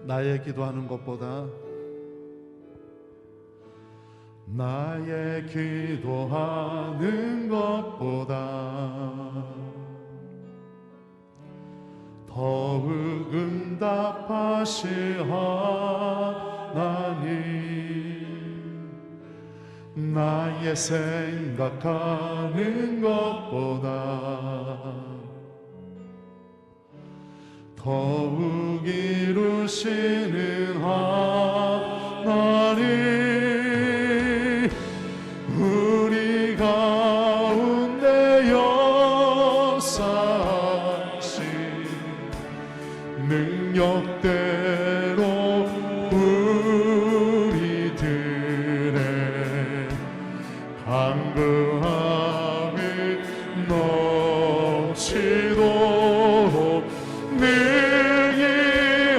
나의 기도하는 것보다 나의 기도하는 것보다 더욱 응답하실 하나님, 나의 생각하는 것보다 더욱 이루시는 하나님, 우리 가운데 역사하신 능력대로 우리들의 강구함이 넘치도록 능히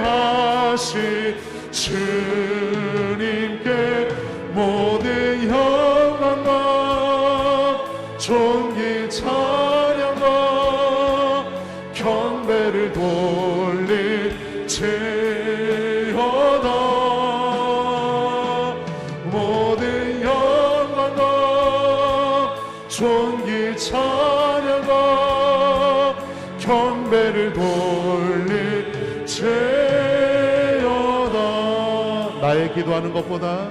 하신 주님께 모든 영광과 존귀 찬양과 경배를 돌릴지어다. 모든 영광과 존귀 찬양과 경배를 돌릴지어다. 나의 기도하는 것보다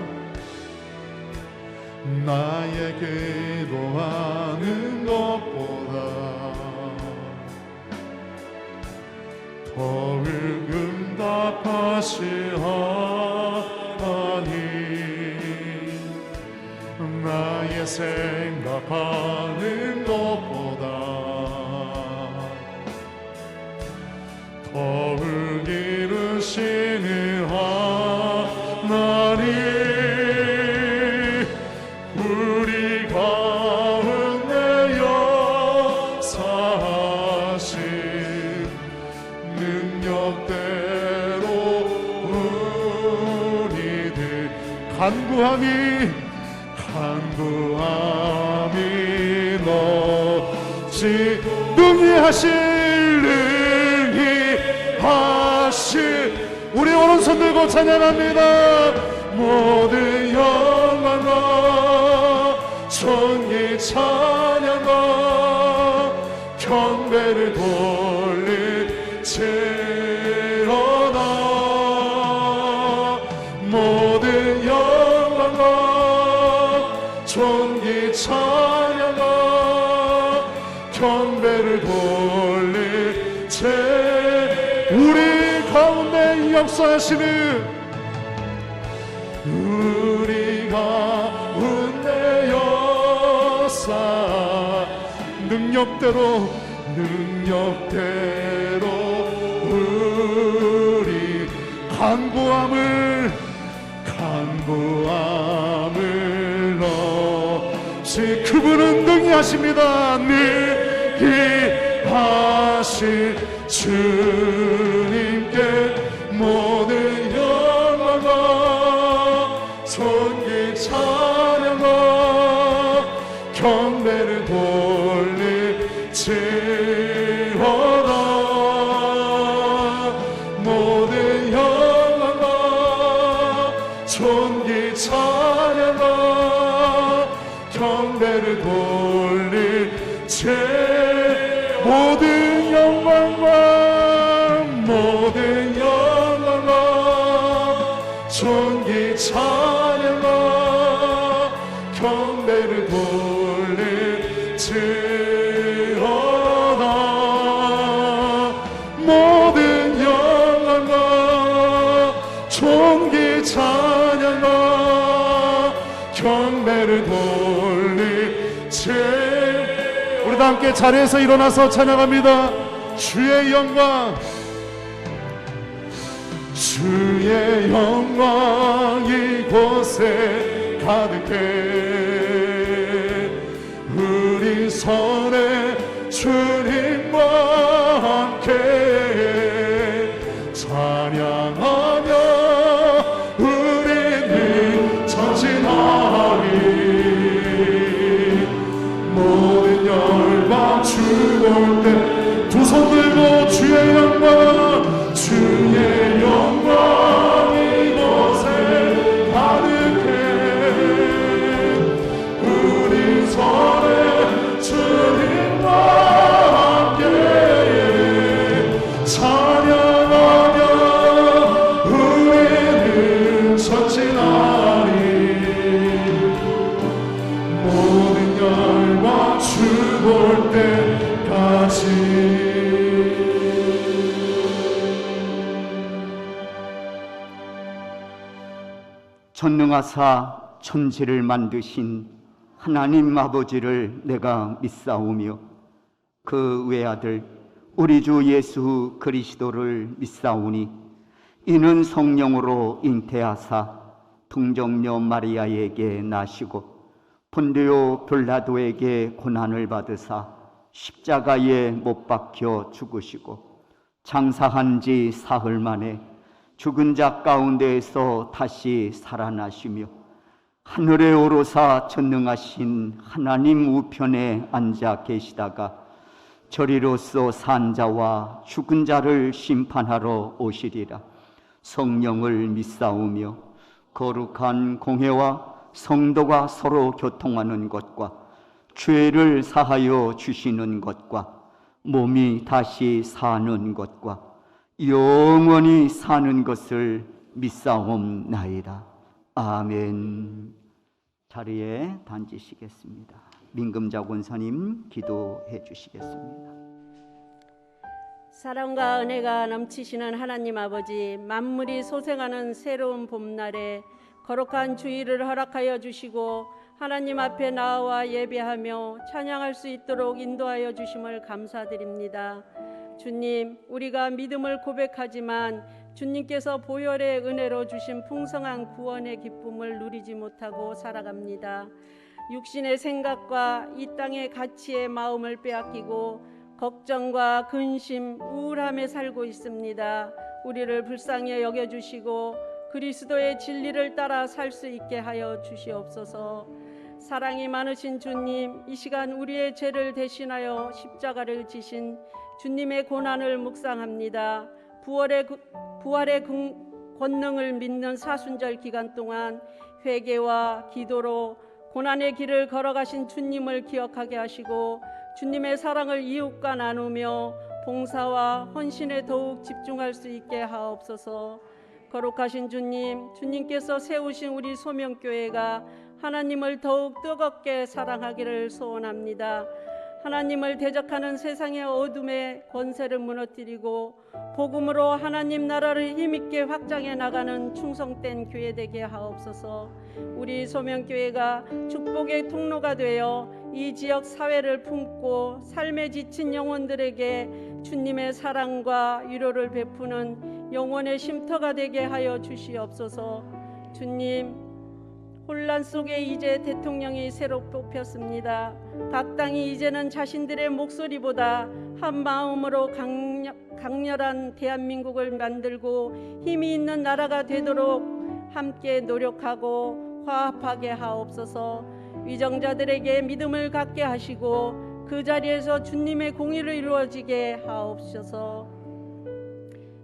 나의 기도하는 것보다 더욱 응답하실 하나님, 나의 생각하는 것보다 더욱 이루시는 하나님, 우리 가운데 역사하신 능력대로 우리들 간구함이 넘치 능히 하실 우리 오른손 들고 찬양합니다. 모든 영광과 존귀 찬양과 경배를 돌릴지어다. 모든 영광과 존귀 찬양과 경배를 돌릴지어다. 우리 가운데 역사하시는, 우리 가운데 역사 능력대로 우리 간구함을 넣지. 그분은 능히 하십니다. 능히 하실 주님께 모든 영광과 존귀 찬양과 경배를 돌릴지어다. 모든 영광과 존귀 찬양과 경배를 돌릴지어다. 모든 영광과 존귀 찬양과 경배를 돌릴지어다. 모든 영광과 존귀 찬양과 경배를 돌릴지어다. 우리 다 함께 자리에서 일어나서 찬양합니다. 주의 영광, 주의 영광 이곳에 가득해. 우리 손에 주님과 함께 찬양하며 우리는 전진하리. 모든 열방 주볼 때 두 손 들고 주의 영광, 주의 영광 전능하사 천지를 만드신 하나님 아버지를 내가 믿사오며 그 외아들 우리 주 예수 그리스도를 믿사오니 이는 성령으로 잉태하사 동정녀 마리아에게 나시고 본디오 빌라도에게 고난을 받으사 십자가에 못 박혀 죽으시고 장사한 지 사흘 만에 죽은 자 가운데에서 다시 살아나시며 하늘에 오르사 전능하신 하나님 우편에 앉아 계시다가 저리로서 산 자와 죽은 자를 심판하러 오시리라. 성령을 믿사오며 거룩한 공회와 성도가 서로 교통하는 것과 죄를 사하여 주시는 것과 몸이 다시 사는 것과 영원히 사는 것을 믿사옵나이다. 아멘. 자리에 앉으시겠습니다. 민금자 권사님 기도해 주시겠습니다. 사랑과 은혜가 넘치시는 하나님 아버지, 만물이 소생하는 새로운 봄날에 거룩한 주일을 허락하여 주시고 하나님 앞에 나와 예배하며 찬양할 수 있도록 인도하여 주심을 감사드립니다. 주님, 우리가 믿음을 고백하지만 주님께서 보혈의 은혜로 주신 풍성한 구원의 기쁨을 누리지 못하고 살아갑니다. 육신의 생각과 이 땅의 가치의 마음을 빼앗기고 걱정과 근심, 우울함에 살고 있습니다. 우리를 불쌍히 여겨주시고 그리스도의 진리를 따라 살 수 있게 하여 주시옵소서. 사랑이 많으신 주님, 이 시간 우리의 죄를 대신하여 십자가를 지신 주님의 고난을 묵상합니다. 부활의 권능을 믿는 사순절 기간 동안 회개와 기도로 고난의 길을 걸어가신 주님을 기억하게 하시고 주님의 사랑을 이웃과 나누며 봉사와 헌신에 더욱 집중할 수 있게 하옵소서. 거룩하신 주님, 주님께서 세우신 우리 소명교회가 하나님을 더욱 뜨겁게 사랑하기를 소원합니다. 하나님을 대적하는 세상의 어둠의 권세를 무너뜨리고 복음으로 하나님 나라를 힘있게 확장해 나가는 충성된 교회 되게 하옵소서. 우리 소명교회가 축복의 통로가 되어 이 지역 사회를 품고 삶에 지친 영혼들에게 주님의 사랑과 위로를 베푸는 영혼의 쉼터가 되게 하여 주시옵소서. 주님, 혼란 속에 이제 대통령이 새로 뽑혔습니다. 각 당이 이제는 자신들의 목소리보다 한 마음으로 강렬한 대한민국을 만들고 힘이 있는 나라가 되도록 함께 노력하고 화합하게 하옵소서. 위정자들에게 믿음을 갖게 하시고 그 자리에서 주님의 공의를 이루어지게 하옵소서.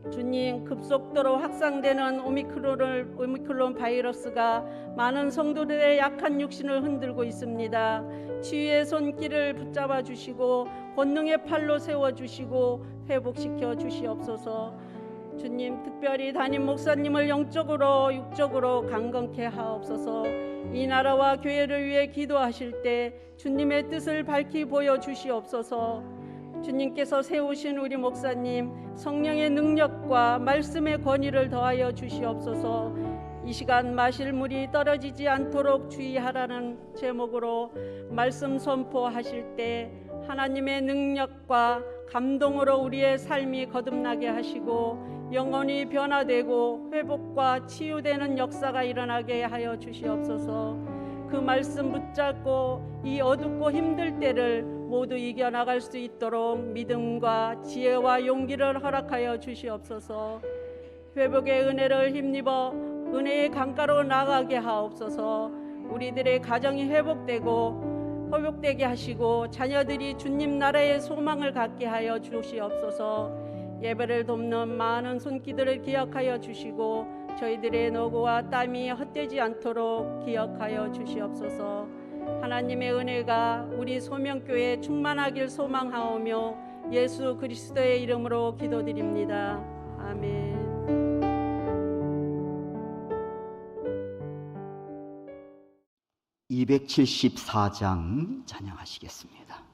주님, 급속도로 확산되는 오미크론 바이러스가 많은 성도들의 약한 육신을 흔들고 있습니다. 치유의 손길을 붙잡아 주시고 권능의 팔로 세워 주시고 회복시켜 주시옵소서. 주님, 특별히 담임 목사님을 영적으로 육적으로 강건케 하옵소서. 이 나라와 교회를 위해 기도하실 때 주님의 뜻을 밝히 보여 주시옵소서. 주님께서 세우신 우리 목사님 성령의 능력과 말씀의 권위를 더하여 주시옵소서. 이 시간 마실 물이 떨어지지 않도록 주의하라는 제목으로 말씀 선포하실 때 하나님의 능력과 감동으로 우리의 삶이 거듭나게 하시고 영혼이 변화되고 회복과 치유되는 역사가 일어나게 하여 주시옵소서. 그 말씀 붙잡고 이 어둡고 힘들 때를 모두 이겨나갈 수 있도록 믿음과 지혜와 용기를 허락하여 주시옵소서. 회복의 은혜를 힘입어 은혜의 강가로 나가게 하옵소서. 우리들의 가정이 회복되게 하시고 자녀들이 주님 나라의 소망을 갖게 하여 주시옵소서. 예배를 돕는 많은 손길들을 기억하여 주시고 저희들의 노고와 땀이 헛되지 않도록 기억하여 주시옵소서. 하나님의 은혜가 우리 소명교회에 충만하길 소망하오며 예수 그리스도의 이름으로 기도드립니다. 아멘. (274장) 찬양하시겠습니다.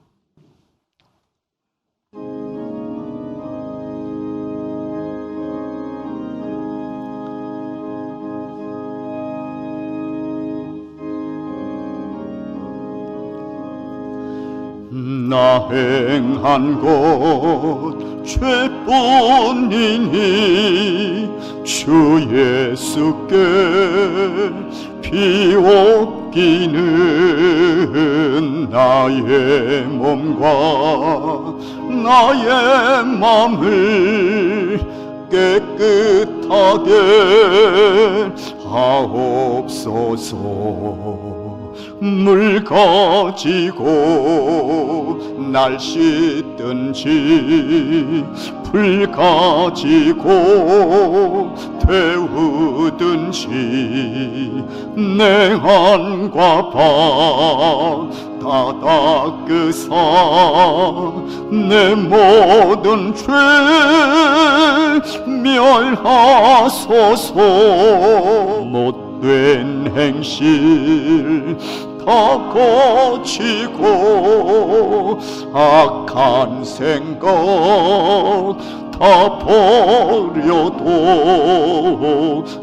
나 행한 것 죄뿐이니 주 예수께 비옵기는 나의 몸과 나의 맘을 깨끗하게 하옵소서. 물 가지고 날 씻든지 불 가지고 태우든지 내 안과 바 다 닦으사 내 모든 죄 멸하소서. 못된 행실 다 고치고 악한 생각 다 버려도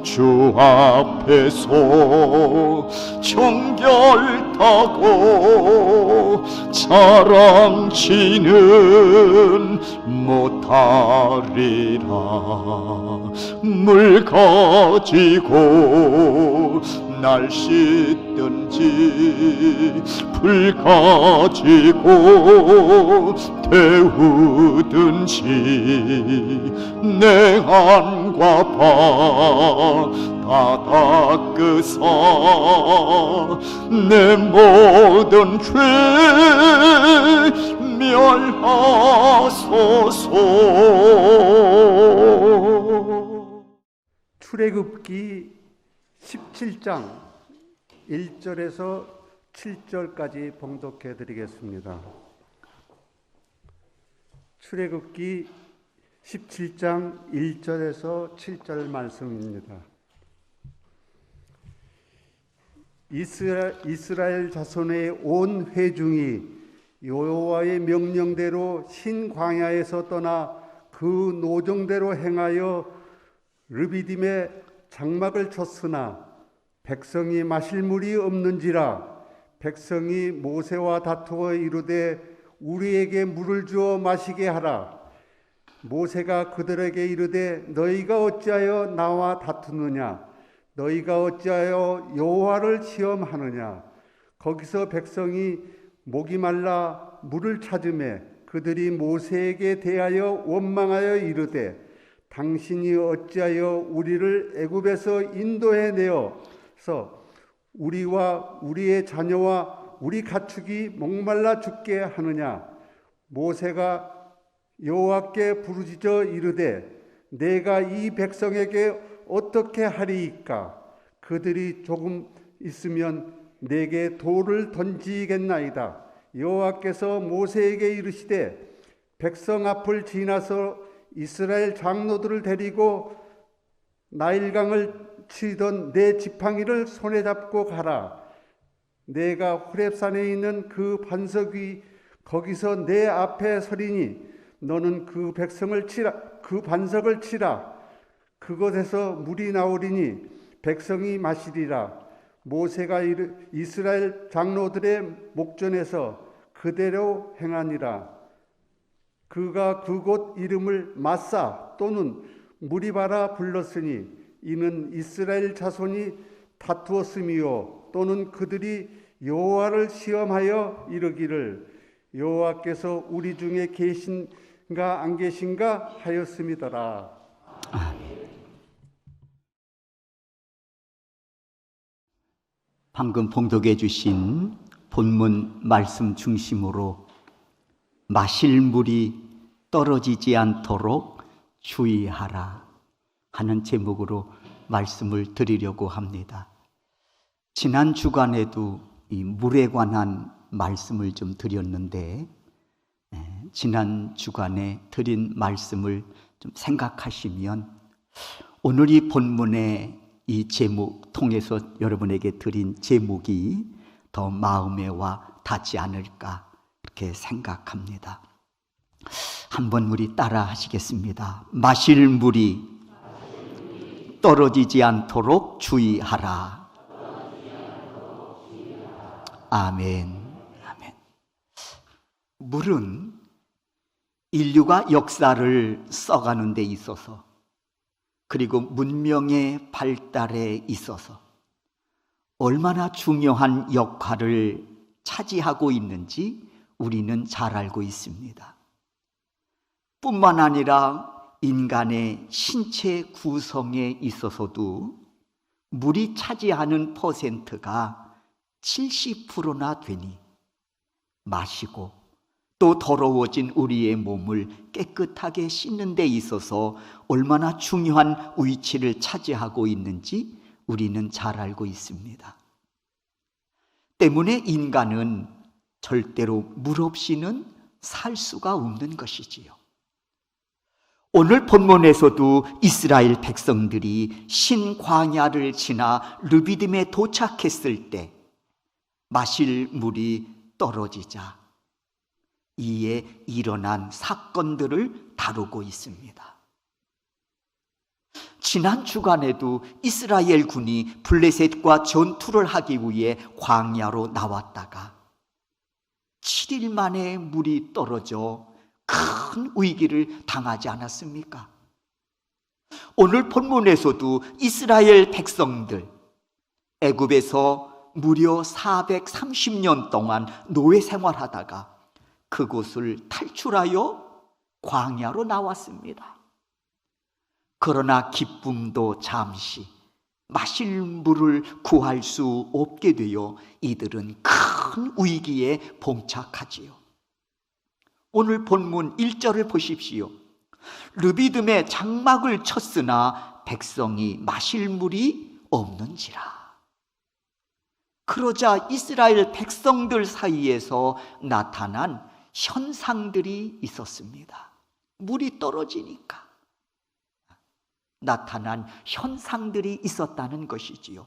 주 앞에서 정결하고 자랑치는 못하리라. 물 가지고 날 씻든지 불 가지고 태우든지 내 안과 바 다 닦으사 내 모든 죄 멸하소서. 출애굽기 17장 1절에서 7절까지 봉독해 드리겠습니다. 출애굽기 17장 1절에서 7절 말씀입니다. 이스라엘 자손의 온 회중이 여호와의 명령대로 신광야에서 떠나 그 노정대로 행하여 르비딤에 장막을 쳤으나 백성이 마실 물이 없는지라 백성이 모세와 다투어 이르되 우리에게 물을 주어 마시게 하라. 모세가 그들에게 이르되 너희가 어찌하여 나와 다투느냐? 너희가 어찌하여 여호와를 시험하느냐? 거기서 백성이 목이 말라 물을 찾으매 그들이 모세에게 대하여 원망하여 이르되 당신이 어찌하여 우리를 애굽에서 인도해 내어서 우리와 우리의 자녀와 우리 가축이 목말라 죽게 하느냐? 모세가 여호와께 부르짖어 이르되 내가 이 백성에게 어떻게 하리이까? 그들이 조금 있으면 내게 돌을 던지겠나이다. 여호와께서 모세에게 이르시되 백성 앞을 지나서 이스라엘 장로들을 데리고 나일강을 치던 내 지팡이를 손에 잡고 가라. 내가 호렙산에 있는 그 반석 위 거기서 내 앞에 서리니 너는 그 백성을 치라, 그 반석을 치라. 그곳에서 물이 나오리니 백성이 마시리라. 모세가 이스라엘 장로들의 목전에서 그대로 행하니라. 그가 그곳 이름을 마사 또는 무리바라 불렀으니 이는 이스라엘 자손이 다투었음이요 또는 그들이 여호와를 시험하여 이르기를 여호와께서 우리 중에 계신가 안 계신가 하였음이더라. 방금 봉독해 주신 본문 말씀 중심으로 마실 물이 떨어지지 않도록 주의하라 하는 제목으로 말씀을 드리려고 합니다. 지난 주간에도 이 물에 관한 말씀을 좀 드렸는데 지난 주간에 드린 말씀을 좀 생각하시면 오늘 이 본문의 이 제목 통해서 여러분에게 드린 제목이 더 마음에 와 닿지 않을까 그렇게 생각합니다. 한번 우리 따라 하시겠습니다. 마실 물이 떨어지지 않도록 주의하라. 아멘. 아멘. 물은 인류가 역사를 써가는 데 있어서, 그리고 문명의 발달에 있어서 얼마나 중요한 역할을 차지하고 있는지 우리는 잘 알고 있습니다. 뿐만 아니라 인간의 신체 구성에 있어서도 물이 차지하는 퍼센트가 70%나 되니 마시고 또 더러워진 우리의 몸을 깨끗하게 씻는 데 있어서 얼마나 중요한 위치를 차지하고 있는지 우리는 잘 알고 있습니다. 때문에 인간은 절대로 물 없이는 살 수가 없는 것이지요. 오늘 본문에서도 이스라엘 백성들이 신광야를 지나 르비딤에 도착했을 때 마실 물이 떨어지자 이에 일어난 사건들을 다루고 있습니다. 지난 주간에도 이스라엘 군이 블레셋과 전투를 하기 위해 광야로 나왔다가 7일 만에 물이 떨어져 큰 위기를 당하지 않았습니까? 오늘 본문에서도 이스라엘 백성들 애굽에서 무려 430년 동안 노예 생활하다가 그곳을 탈출하여 광야로 나왔습니다. 그러나 기쁨도 잠시, 마실 물을 구할 수 없게 되어 이들은 큰 위기에 봉착하지요. 오늘 본문 1절을 보십시오. 르비딤에 장막을 쳤으나 백성이 마실 물이 없는지라. 그러자 이스라엘 백성들 사이에서 나타난 현상들이 있었습니다. 물이 떨어지니까 나타난 현상들이 있었다는 것이지요.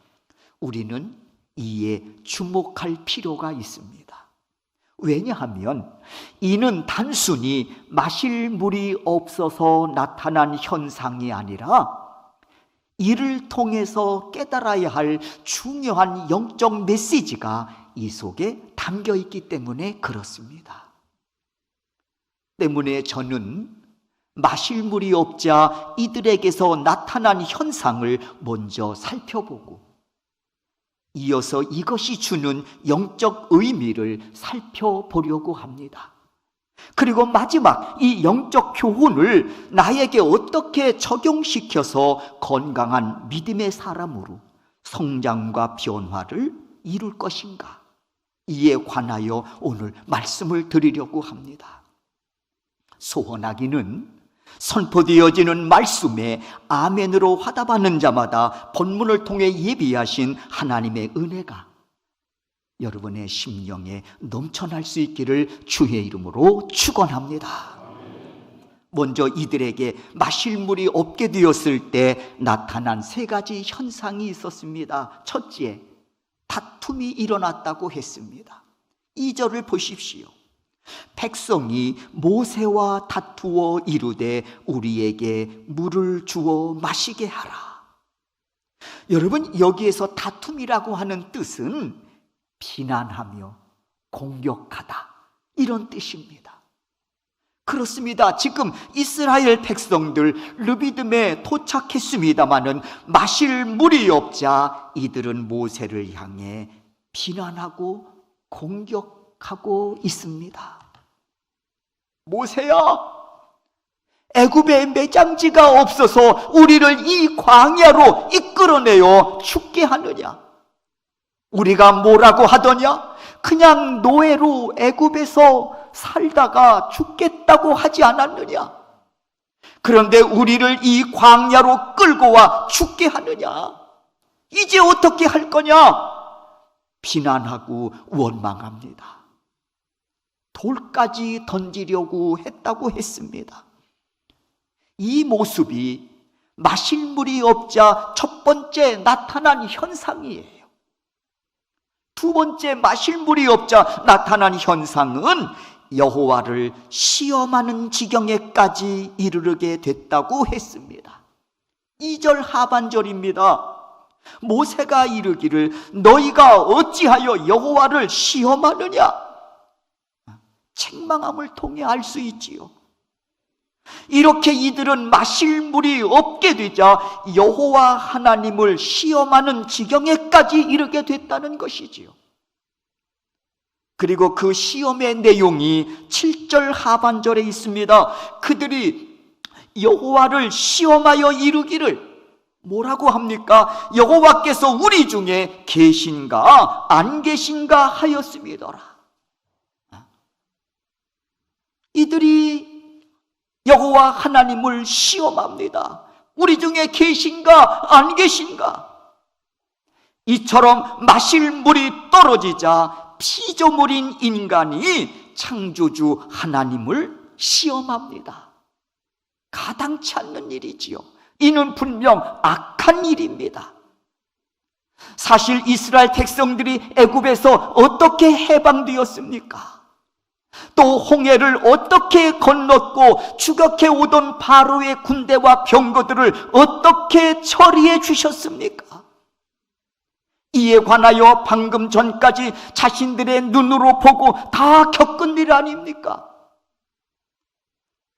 우리는 이에 주목할 필요가 있습니다. 왜냐하면 이는 단순히 마실 물이 없어서 나타난 현상이 아니라 이를 통해서 깨달아야 할 중요한 영적 메시지가 이 속에 담겨 있기 때문에 그렇습니다. 때문에 저는 마실 물이 없자 이들에게서 나타난 현상을 먼저 살펴보고 이어서 이것이 주는 영적 의미를 살펴보려고 합니다. 그리고 마지막 이 영적 교훈을 나에게 어떻게 적용시켜서 건강한 믿음의 사람으로 성장과 변화를 이룰 것인가, 이에 관하여 오늘 말씀을 드리려고 합니다. 소원하기는 선포되어지는 말씀에 아멘으로 화답하는 자마다 본문을 통해 예비하신 하나님의 은혜가 여러분의 심령에 넘쳐날 수 있기를 주의 이름으로 축원합니다. 먼저 이들에게 마실 물이 없게 되었을 때 나타난 세 가지 현상이 있었습니다. 첫째, 다툼이 일어났다고 했습니다. 2절을 보십시오. 백성이 모세와 다투어 이르되 우리에게 물을 주어 마시게 하라. 여러분, 여기에서 다툼이라고 하는 뜻은 비난하며 공격하다, 이런 뜻입니다. 그렇습니다. 지금 이스라엘 백성들 르비딤에 도착했습니다마는 마실 물이 없자 이들은 모세를 향해 비난하고 공격하고 있습니다. 모세야, 애굽에 매장지가 없어서 우리를 이 광야로 이끌어내어 죽게 하느냐? 우리가 뭐라고 하더냐? 그냥 노예로 애굽에서 살다가 죽겠다고 하지 않았느냐? 그런데 우리를 이 광야로 끌고 와 죽게 하느냐? 이제 어떻게 할 거냐? 비난하고 원망합니다. 돌까지 던지려고 했다고 했습니다. 이 모습이 마실 물이 없자 첫 번째 나타난 현상이에요. 두 번째, 마실 물이 없자 나타난 현상은 여호와를 시험하는 지경에까지 이르게 됐다고 했습니다. 2절 하반절입니다. 모세가 이르기를 너희가 어찌하여 여호와를 시험하느냐? 책망함을 통해 알 수 있지요. 이렇게 이들은 마실 물이 없게 되자 여호와 하나님을 시험하는 지경에까지 이르게 됐다는 것이지요. 그리고 그 시험의 내용이 7절 하반절에 있습니다. 그들이 여호와를 시험하여 이르기를 뭐라고 합니까? 여호와께서 우리 중에 계신가 안 계신가 하였음이더라. 이들이 여호와 하나님을 시험합니다. 우리 중에 계신가 안 계신가? 이처럼 마실 물이 떨어지자 피조물인 인간이 창조주 하나님을 시험합니다. 가당치 않는 일이지요. 이는 분명 악한 일입니다. 사실 이스라엘 백성들이 애굽에서 어떻게 해방되었습니까? 또 홍해를 어떻게 건넜고 추격해 오던 바로의 군대와 병거들을 어떻게 처리해 주셨습니까? 이에 관하여 방금 전까지 자신들의 눈으로 보고 다 겪은 일 아닙니까?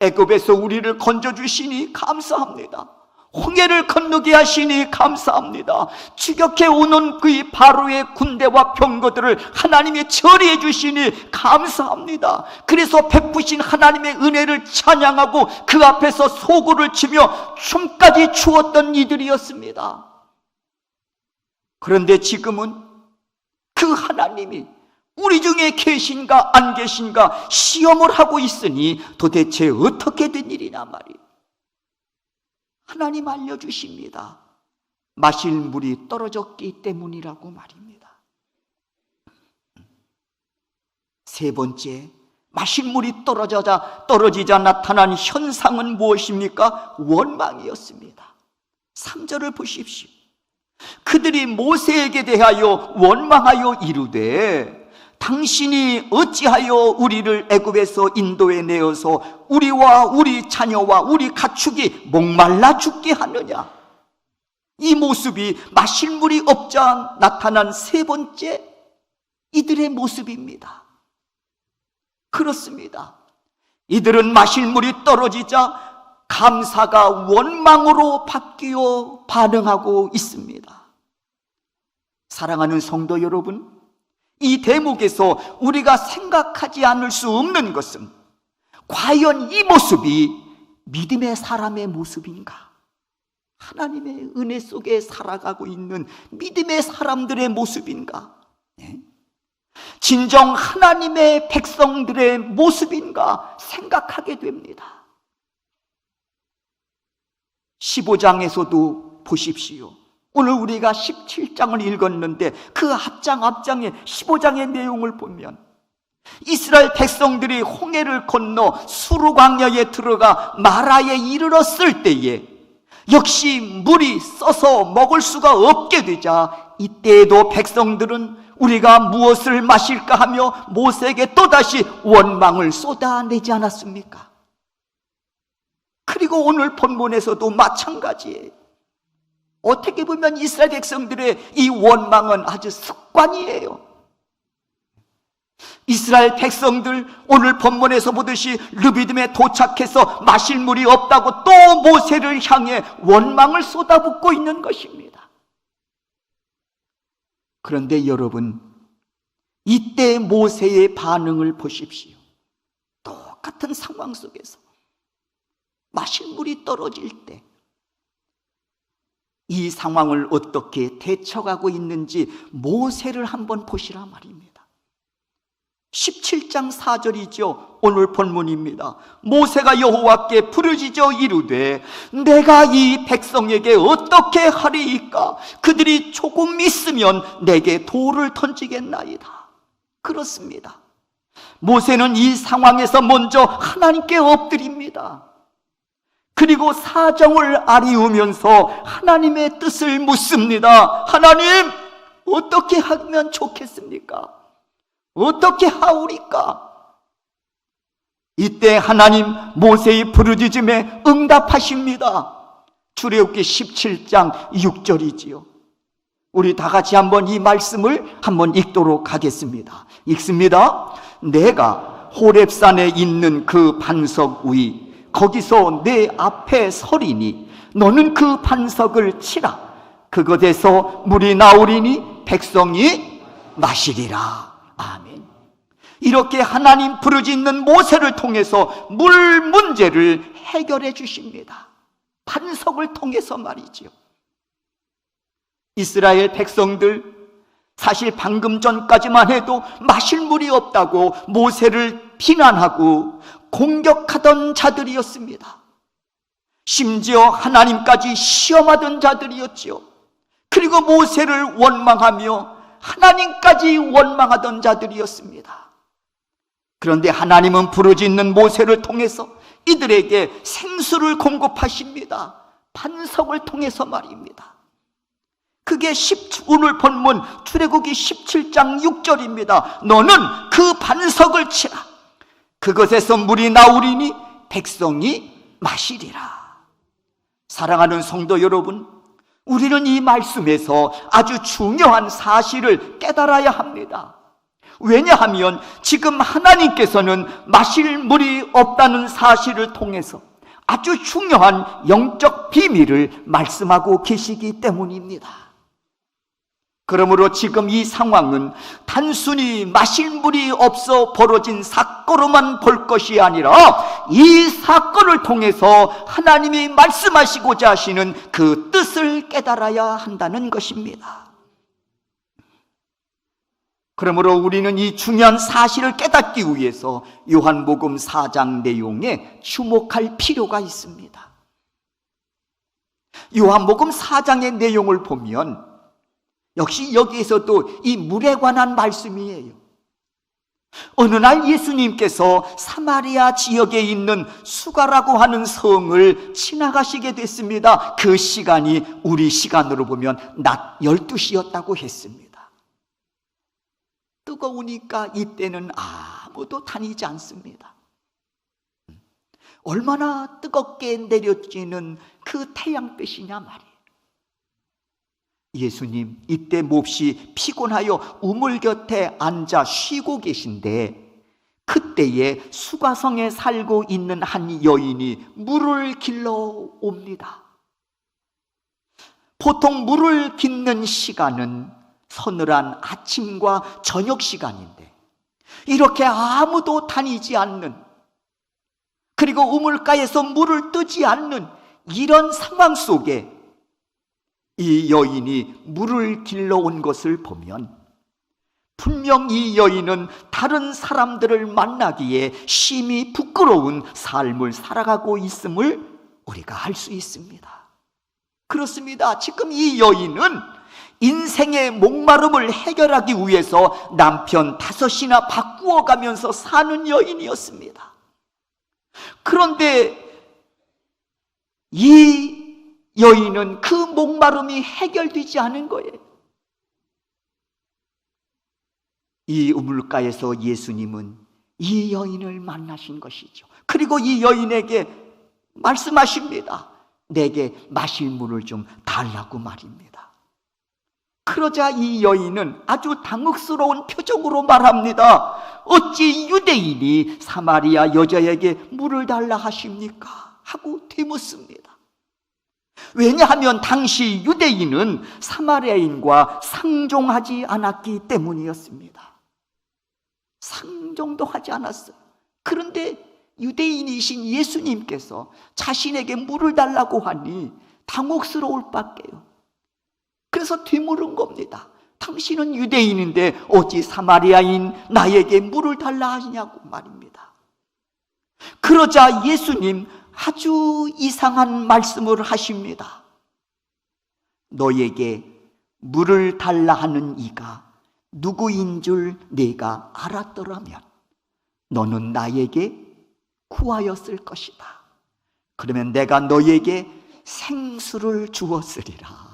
애굽에서 우리를 건져주시니 감사합니다. 홍해를 건너게 하시니 감사합니다. 추격해 오는 그 바로의 군대와 병거들을 하나님이 처리해 주시니 감사합니다. 그래서 베푸신 하나님의 은혜를 찬양하고 그 앞에서 소고를 치며 춤까지 추었던 이들이었습니다. 그런데 지금은 그 하나님이 우리 중에 계신가 안 계신가 시험을 하고 있으니 도대체 어떻게 된 일이냐 말이에요. 하나님 알려주십니다. 마실 물이 떨어졌기 때문이라고 말입니다. 세 번째, 마실 물이 떨어지자 나타난 현상은 무엇입니까? 원망이었습니다. 3절을 보십시오. 그들이 모세에게 대하여 원망하여 이르되 당신이 어찌하여 우리를 애굽에서 인도해 내어서 우리와 우리 자녀와 우리 가축이 목말라 죽게 하느냐? 이 모습이 마실 물이 없자 나타난 세 번째 이들의 모습입니다. 그렇습니다. 이들은 마실 물이 떨어지자 감사가 원망으로 바뀌어 반응하고 있습니다. 사랑하는 성도 여러분, 이 대목에서 우리가 생각하지 않을 수 없는 것은 과연 이 모습이 믿음의 사람의 모습인가? 하나님의 은혜 속에 살아가고 있는 믿음의 사람들의 모습인가? 진정 하나님의 백성들의 모습인가 생각하게 됩니다. 15장에서도 보십시오. 오늘 우리가 17장을 읽었는데 그 앞장에 15장의 내용을 보면 이스라엘 백성들이 홍해를 건너 수르 광야에 들어가 마라에 이르렀을 때에 역시 물이 써서 먹을 수가 없게 되자 이때에도 백성들은 우리가 무엇을 마실까 하며 모세에게 또다시 원망을 쏟아내지 않았습니까? 그리고 오늘 본문에서도 마찬가지예요. 어떻게 보면 이스라엘 백성들의 이 원망은 아주 습관이에요. 이스라엘 백성들 오늘 본문에서 보듯이 르비딤에 도착해서 마실 물이 없다고 또 모세를 향해 원망을 쏟아붓고 있는 것입니다. 그런데 여러분, 이때 모세의 반응을 보십시오. 똑같은 상황 속에서 마실 물이 떨어질 때 이 상황을 어떻게 대처하고 있는지 모세를 한번 보시라 말입니다. 17장 4절이죠. 오늘 본문입니다. 모세가 여호와께 부르짖어 이르되 내가 이 백성에게 어떻게 하리이까? 그들이 조금 있으면 내게 돌을 던지겠나이다. 그렇습니다. 모세는 이 상황에서 먼저 하나님께 엎드립니다. 그리고 사정을 아리우면서 하나님의 뜻을 묻습니다. 하나님, 어떻게 하면 좋겠습니까? 어떻게 하오리까? 이때 하나님 모세의 부르짖음에 응답하십니다. 출애굽기 17장 6절이지요. 우리 다 같이 한번 이 말씀을 한번 읽도록 하겠습니다. 읽습니다. 내가 호렙산에 있는 그 반석 위, 거기서 내 앞에 서리니 너는 그 반석을 치라. 그것에서 물이 나오리니 백성이 마시리라. 아멘. 이렇게 하나님 부르짖는 모세를 통해서 물 문제를 해결해 주십니다. 반석을 통해서 말이죠. 이스라엘 백성들, 사실 방금 전까지만 해도 마실 물이 없다고 모세를 비난하고 공격하던 자들이었습니다. 심지어 하나님까지 시험하던 자들이었지요. 그리고 모세를 원망하며 하나님까지 원망하던 자들이었습니다. 그런데 하나님은 부르짖는 모세를 통해서 이들에게 생수를 공급하십니다. 반석을 통해서 말입니다. 그게 오늘 본문 출애굽기 17장 6절입니다. 너는 그 반석을 치라. 그것에서 물이 나오리니 백성이 마시리라. 사랑하는 성도 여러분, 우리는 이 말씀에서 아주 중요한 사실을 깨달아야 합니다. 왜냐하면 지금 하나님께서는 마실 물이 없다는 사실을 통해서 아주 중요한 영적 비밀을 말씀하고 계시기 때문입니다. 그러므로 지금 이 상황은 단순히 마실 물이 없어 벌어진 사건으로만 볼 것이 아니라 이 사건을 통해서 하나님이 말씀하시고자 하시는 그 뜻을 깨달아야 한다는 것입니다. 그러므로 우리는 이 중요한 사실을 깨닫기 위해서 요한복음 4장 내용에 주목할 필요가 있습니다. 요한복음 4장의 내용을 보면 역시 여기에서도 이 물에 관한 말씀이에요. 어느 날 예수님께서 사마리아 지역에 있는 수가라고 하는 성을 지나가시게 됐습니다. 그 시간이 우리 시간으로 보면 낮 12시였다고 했습니다. 뜨거우니까 이때는 아무도 다니지 않습니다. 얼마나 뜨겁게 내려지는 그 태양빛이냐 말이에요. 예수님 이때 몹시 피곤하여 우물 곁에 앉아 쉬고 계신데 그때에 수가성에 살고 있는 한 여인이 물을 길러 옵니다. 보통 물을 깃는 시간은 서늘한 아침과 저녁 시간인데 이렇게 아무도 다니지 않는, 그리고 우물가에서 물을 뜨지 않는 이런 상황 속에 이 여인이 물을 길러 온 것을 보면 분명 이 여인은 다른 사람들을 만나기에 심히 부끄러운 삶을 살아가고 있음을 우리가 알 수 있습니다. 그렇습니다. 지금 이 여인은 인생의 목마름을 해결하기 위해서 남편 5이나 바꾸어 가면서 사는 여인이었습니다. 그런데 이 여인은 그 목마름이 해결되지 않은 거예요. 이 우물가에서 예수님은 이 여인을 만나신 것이죠. 그리고 이 여인에게 말씀하십니다. 내게 마실 물을 좀 달라고 말입니다. 그러자 이 여인은 아주 당혹스러운 표정으로 말합니다. 어찌 유대인이 사마리아 여자에게 물을 달라 하십니까? 하고 되묻습니다. 왜냐하면 당시 유대인은 사마리아인과 상종하지 않았기 때문이었습니다. 상종도 하지 않았어요. 그런데 유대인이신 예수님께서 자신에게 물을 달라고 하니 당혹스러울 밖에요. 그래서 되물은 겁니다. 당신은 유대인인데 어찌 사마리아인 나에게 물을 달라 하시냐고 말입니다. 그러자 예수님 아주 이상한 말씀을 하십니다. 너에게 물을 달라 하는 이가 누구인 줄 내가 알았더라면 너는 나에게 구하였을 것이다. 그러면 내가 너에게 생수를 주었으리라.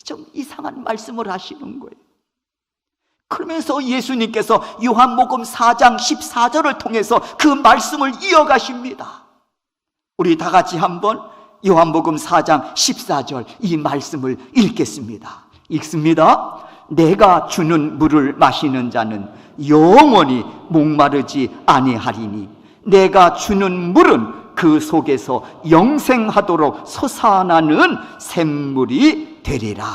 좀 이상한 말씀을 하시는 거예요. 그러면서 예수님께서 요한복음 4장 14절을 통해서 그 말씀을 이어가십니다. 우리 다 같이 한번 요한복음 4장 14절 이 말씀을 읽겠습니다. 읽습니다. 내가 주는 물을 마시는 자는 영원히 목마르지 아니하리니 내가 주는 물은 그 속에서 영생하도록 솟아나는 샘물이 되리라.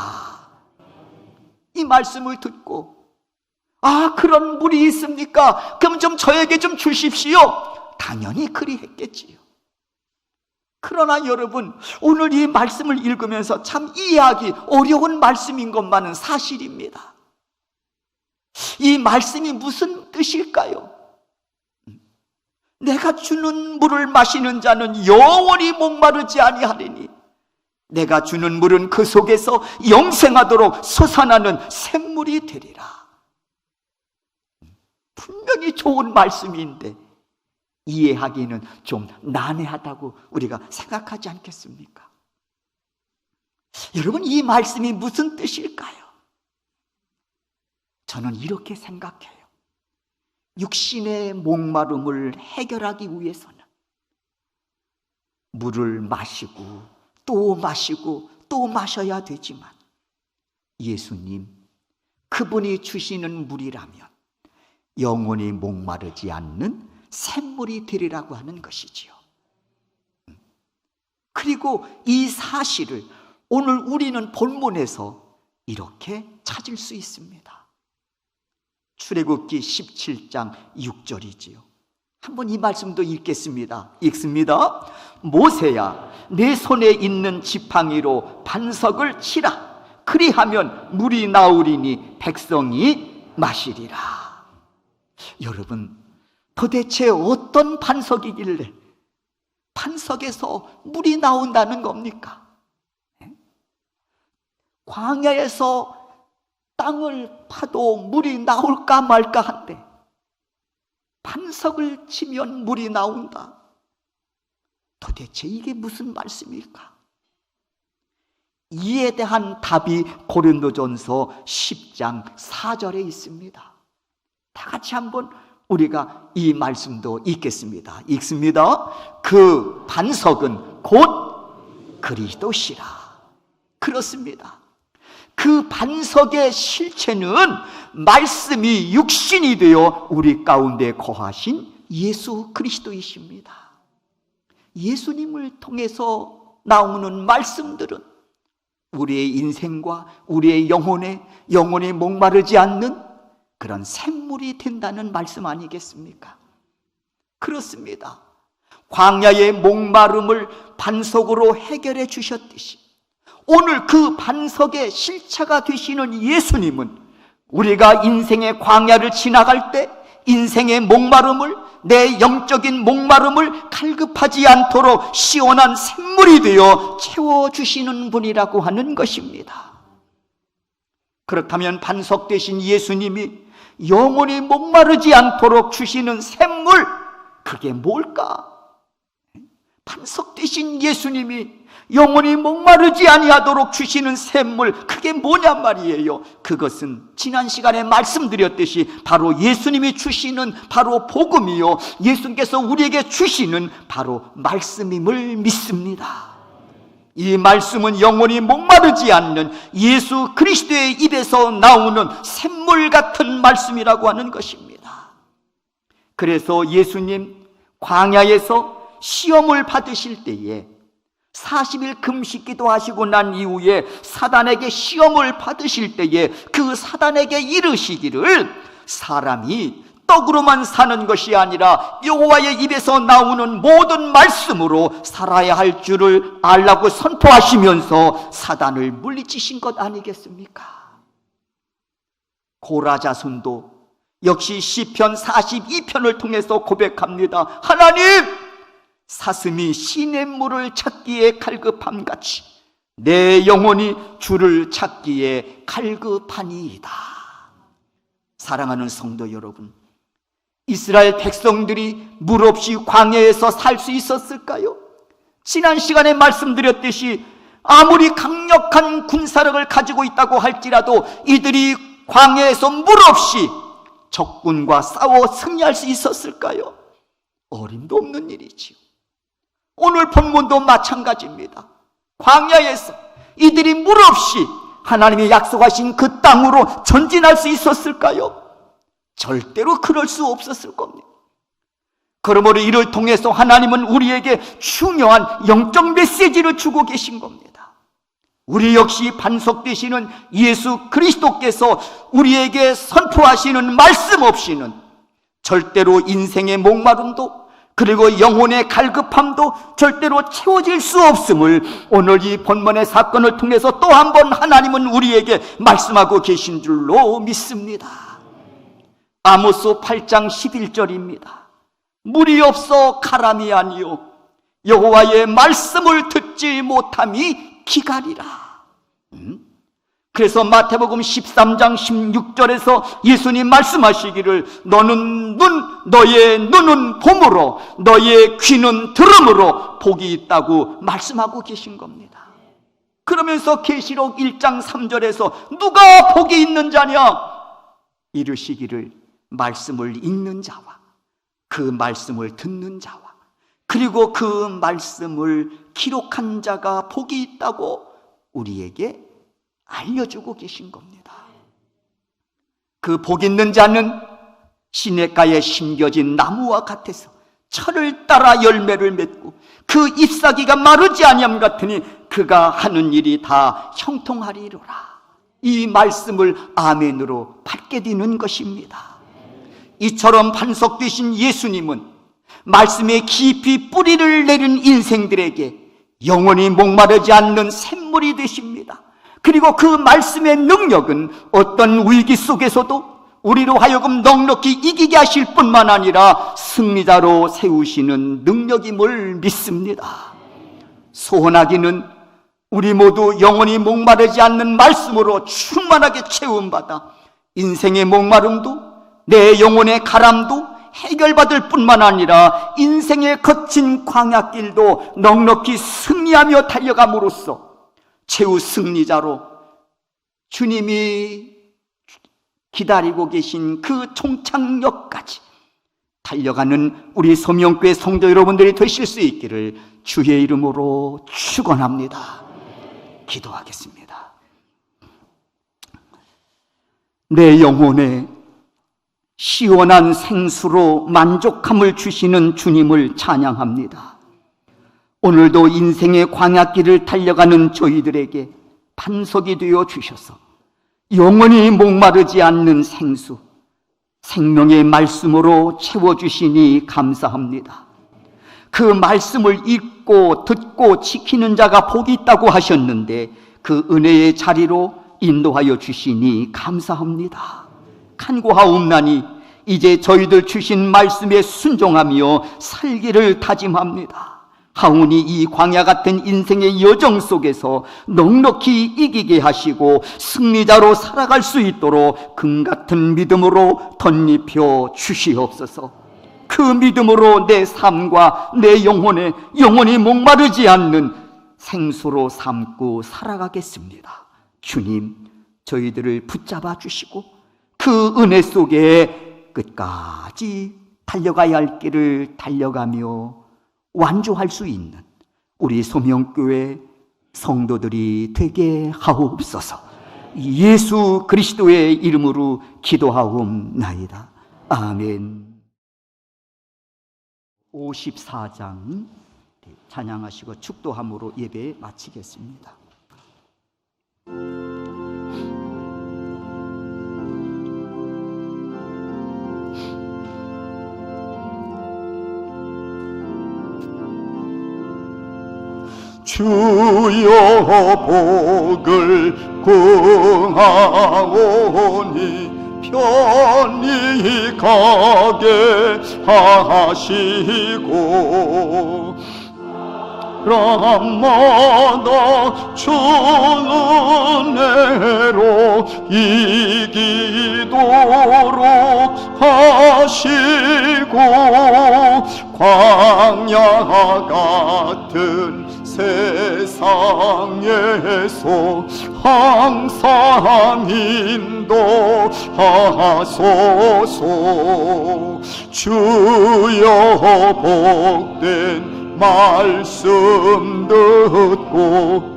이 말씀을 듣고 그런 물이 있습니까? 그럼 좀 저에게 좀 주십시오. 당연히 그리했겠지요. 그러나 여러분, 오늘 이 말씀을 읽으면서 참 이해하기 어려운 말씀인 것만은 사실입니다. 이 말씀이 무슨 뜻일까요? 내가 주는 물을 마시는 자는 영원히 목마르지 아니하리니 내가 주는 물은 그 속에서 영생하도록 솟아나는 샘물이 되리라. 분명히 좋은 말씀인데 이해하기는 좀 난해하다고 우리가 생각하지 않겠습니까? 여러분, 이 말씀이 무슨 뜻일까요? 저는 이렇게 생각해요. 육신의 목마름을 해결하기 위해서는 물을 마시고 또 마시고 또 마셔야 되지만 예수님, 그분이 주시는 물이라면 영원히 목마르지 않는 샘물이 되리라고 하는 것이지요. 그리고 이 사실을 오늘 우리는 본문에서 이렇게 찾을 수 있습니다. 출애굽기 17장 6절이지요. 한번 이 말씀도 읽겠습니다. 읽습니다. 모세야, 내 손에 있는 지팡이로 반석을 치라. 그리하면 물이 나오리니 백성이 마시리라. 여러분, 도대체 어떤 반석이길래 반석에서 물이 나온다는 겁니까? 광야에서 땅을 파도 물이 나올까 말까 한데 반석을 치면 물이 나온다. 도대체 이게 무슨 말씀일까? 이에 대한 답이 고린도전서 10장 4절에 있습니다. 다 같이 한번 우리가 이 말씀도 읽겠습니다. 읽습니다. 그 반석은 곧 그리스도시라. 그렇습니다. 그 반석의 실체는 말씀이 육신이 되어 우리 가운데 거하신 예수 그리스도이십니다. 예수님을 통해서 나오는 말씀들은 우리의 인생과 우리의 영혼에 목마르지 않는 그런 샘물이 된다는 말씀 아니겠습니까? 그렇습니다. 광야의 목마름을 반석으로 해결해 주셨듯이 오늘 그 반석의 실체가 되시는 예수님은 우리가 인생의 광야를 지나갈 때 인생의 목마름을, 내 영적인 목마름을 갈급하지 않도록 시원한 샘물이 되어 채워주시는 분이라고 하는 것입니다. 그렇다면 반석 되신 예수님이 영원히 목마르지 않도록 주시는 샘물, 그게 뭘까? 반석 되신 예수님이 영원히 목마르지 아니하도록 주시는 샘물, 그게 뭐냔 말이에요. 그것은 지난 시간에 말씀드렸듯이 바로 예수님이 주시는 바로 복음이요, 예수님께서 우리에게 주시는 바로 말씀임을 믿습니다. 이 말씀은 영원히 목마르지 않는 예수 그리스도의 입에서 나오는 샘물 같은 말씀이라고 하는 것입니다. 그래서 예수님 광야에서 시험을 받으실 때에 40일 금식 기도하시고 난 이후에 사단에게 시험을 받으실 때에 그 사단에게 이르시기를 사람이 떡으로만 사는 것이 아니라 여호와의 입에서 나오는 모든 말씀으로 살아야 할 줄을 알라고 선포하시면서 사단을 물리치신 것 아니겠습니까? 고라 자손도 역시 시편 42편을 통해서 고백합니다. 하나님, 사슴이 시냇물을 찾기에 갈급함같이 내 영혼이 주를 찾기에 갈급하니이다. 사랑하는 성도 여러분, 이스라엘 백성들이 물 없이 광야에서 살 수 있었을까요? 지난 시간에 말씀드렸듯이 아무리 강력한 군사력을 가지고 있다고 할지라도 이들이 광야에서 물 없이 적군과 싸워 승리할 수 있었을까요? 어림도 없는 일이지요. 오늘 본문도 마찬가지입니다. 광야에서 이들이 물 없이 하나님이 약속하신 그 땅으로 전진할 수 있었을까요? 절대로 그럴 수 없었을 겁니다. 그러므로 이를 통해서 하나님은 우리에게 중요한 영적 메시지를 주고 계신 겁니다. 우리 역시 반석 되시는 예수 그리스도께서 우리에게 선포하시는 말씀 없이는 절대로 인생의 목마름도 그리고 영혼의 갈급함도 절대로 채워질 수 없음을 오늘 이 본문의 사건을 통해서 또 한 번 하나님은 우리에게 말씀하고 계신 줄로 믿습니다. 아모스 8장 11절입니다. 물이 없어 가람이 아니요 여호와의 말씀을 듣지 못함이 기갈이라. 그래서 마태복음 13장 16절에서 예수님 말씀하시기를 너의 눈은 봄으로 너의 귀는 들음으로 복이 있다고 말씀하고 계신 겁니다. 그러면서 계시록 1장 3절에서 누가 복이 있는 자냐 이르시기를 말씀을 읽는 자와 그 말씀을 듣는 자와 그리고 그 말씀을 기록한 자가 복이 있다고 우리에게 알려주고 계신 겁니다. 그 복 있는 자는 시냇가에 심겨진 나무와 같아서 철을 따라 열매를 맺고 그 잎사귀가 마르지 아니함 같으니 그가 하는 일이 다 형통하리로라. 이 말씀을 아멘으로 받게 되는 것입니다. 이처럼 반석 되신 예수님은 말씀에 깊이 뿌리를 내린 인생들에게 영원히 목마르지 않는 샘물이 되십니다. 그리고 그 말씀의 능력은 어떤 위기 속에서도 우리로 하여금 넉넉히 이기게 하실 뿐만 아니라 승리자로 세우시는 능력임을 믿습니다. 소원하기는 우리 모두 영원히 목마르지 않는 말씀으로 충만하게 채움받아 인생의 목마름도 내 영혼의 가람도 해결받을 뿐만 아니라 인생의 거친 광야길도 넉넉히 승리하며 달려감으로써 최후 승리자로 주님이 기다리고 계신 그 종착역까지 달려가는 우리 소명교회 성도 여러분들이 되실 수 있기를 주의 이름으로 축원합니다. 기도하겠습니다. 내 영혼에 시원한 생수로 만족함을 주시는 주님을 찬양합니다. 오늘도 인생의 광야길을 달려가는 저희들에게 반석이 되어 주셔서 영원히 목마르지 않는 생수, 생명의 말씀으로 채워주시니 감사합니다. 그 말씀을 읽고 듣고 지키는 자가 복이 있다고 하셨는데 그 은혜의 자리로 인도하여 주시니 감사합니다. 간구하옵나니 이제 저희들 주신 말씀에 순종하며 살기를 다짐합니다. 하오니 이 광야 같은 인생의 여정 속에서 넉넉히 이기게 하시고 승리자로 살아갈 수 있도록 금 같은 믿음으로 덧입혀 주시옵소서. 그 믿음으로 내 삶과 내 영혼에 영원히 목마르지 않는 생수로 삼고 살아가겠습니다. 주님, 저희들을 붙잡아 주시고 그 은혜 속에 끝까지 달려가야 할 길을 달려가며 완주할 수 있는 우리 소명교회 성도들이 되게 하옵소서. 예수 그리스도의 이름으로 기도하옵나이다. 아멘. 54장 찬양하시고 축도함으로 예배 마치겠습니다. 주여 복을 구하오니 편히 가게 하시고 사람마다 주 은혜로 이기도록 하시고 광야 같은 세상에서 항상 인도하소서. 주여 복된 말씀 듣고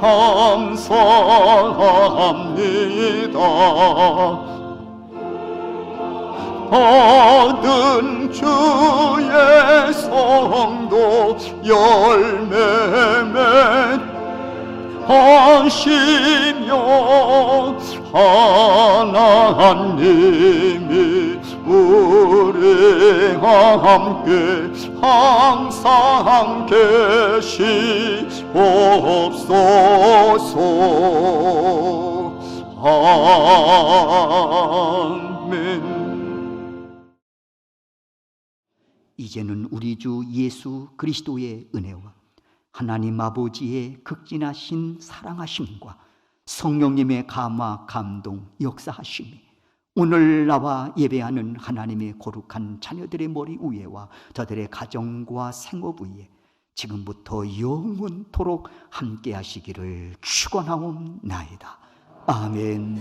감사합니다. 받은 주의 성도 열매 맺하시며 하나님이 우리와 함께 항상 계시옵소서. 아멘. 이제는 우리 주 예수 그리스도의 은혜와 하나님 아버지의 극진하신 사랑하심과 성령님의 감화 감동 역사하심이 오늘 나와 예배하는 하나님의 거룩한 자녀들의 머리 위에와 저들의 가정과 생업 위에 지금부터 영원토록 함께 하시기를 축원하옵나이다. 아멘.